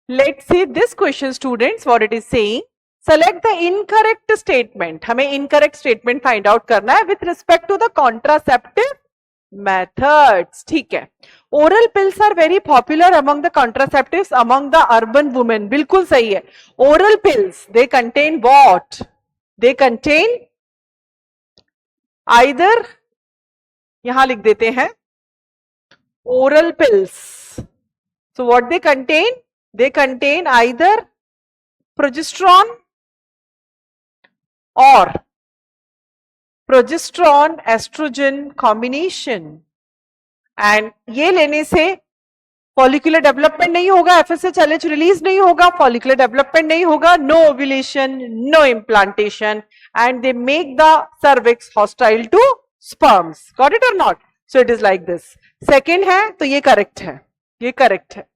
Let's see this question, students, what it is saying. Select the incorrect statement. हमें incorrect statement find out करना है with respect to the contraceptive methods. ठीक है. Oral pills are very popular among the contraceptives among the urban women. बिल्कुल सही है. Oral pills, they contain what? They contain either, यहां लिख देते हैं, oral pills. So what they contain? They contain either progesterone or progesterone estrogen combination. And ये लेने से फॉलिकुलर डेवलपमेंट नहीं होगा, FSH रिलीज नहीं होगा, फॉलिकुलर डेवलपमेंट नहीं होगा, no ovulation, no implantation, and they make the cervix hostile to sperms. Got it और not? So it is like this. Second है तो ये करेक्ट है, ये करेक्ट है.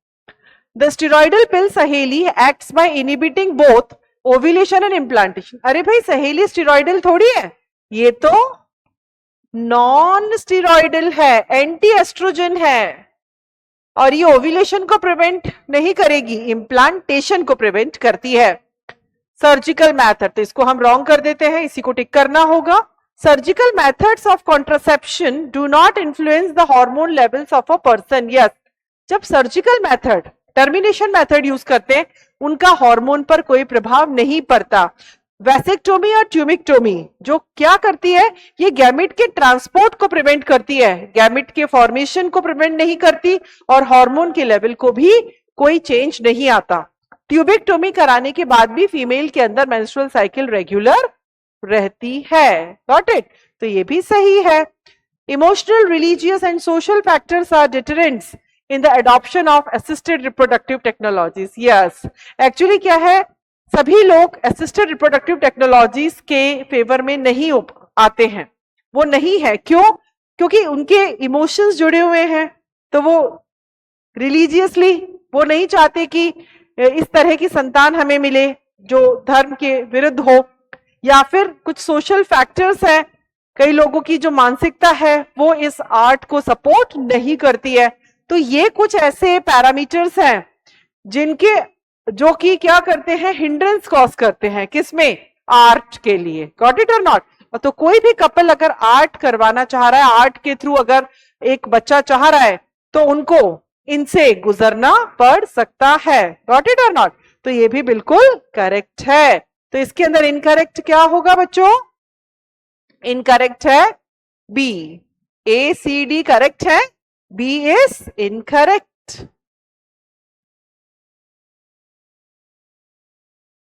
The steroidal pill Saheli acts by inhibiting both ovulation and implantation. अरे भाई सहेली स्टेरॉइडल थोड़ी है, ये तो नॉन स्टेरॉइडल है, एंटी एस्ट्रोजन है, और ये ओव्यूलेशन को प्रिवेंट नहीं करेगी, इम्प्लांटेशन को प्रिवेंट करती है. सर्जिकल मेथड, तो इसको हम रॉन्ग कर देते हैं, इसी को टिक करना होगा. Surgical methods of contraception do not influence the hormone levels of a person. Yes, जब surgical method, termination method use करते हैं, उनका हार्मोन पर कोई प्रभाव नहीं पड़ता. वैसेक्टोमी और ट्यूमिक्टोमी जो क्या करती है, ये गैमिट के ट्रांसपोर्ट को प्रिवेंट करती है, गैमिट के फॉर्मेशन को प्रिवेंट नहीं करती, और हार्मोन के लेवल को भी कोई चेंज नहीं आता. ट्यूबिक्टोमी कराने के बाद भी फीमेल के अंदर मेंस्ट्रुअल साइकिल रेगुलर रहती है. Got it? तो ये भी सही है. Emotional, religious and social factors are deterrents in the adoption of assisted reproductive technologies. Yes, actually क्या है, सभी लोग assisted reproductive technologies के फेवर में नहीं आते हैं. वो नहीं है, क्यों? क्योंकि उनके इमोशंस जुड़े हुए हैं, तो वो रिलीजियसली वो नहीं चाहते कि इस तरह की संतान हमें मिले जो धर्म के विरुद्ध हो, या फिर कुछ सोशल फैक्टर्स हैं, कई लोगों की जो मानसिकता है वो इस आर्ट को सपोर्ट नहीं करती है. तो ये कुछ ऐसे पैरामीटर्स हैं जिनके, जो कि क्या करते हैं, हिंड्रेंस कॉज करते हैं, किसमें? आर्ट के लिए. गॉट इट और नॉट? तो कोई भी कपल अगर आर्ट करवाना चाह रहा है, आर्ट के थ्रू अगर एक बच्चा चाह रहा है, तो उनको इनसे गुजरना पड़ सकता है. गॉट इट और नॉट? तो ये भी बिल्कुल करेक्ट है. तो इसके अंदर इनकरेक्ट क्या होगा बच्चों? इनकरेक्ट है B. A, C, D correct है, B is incorrect.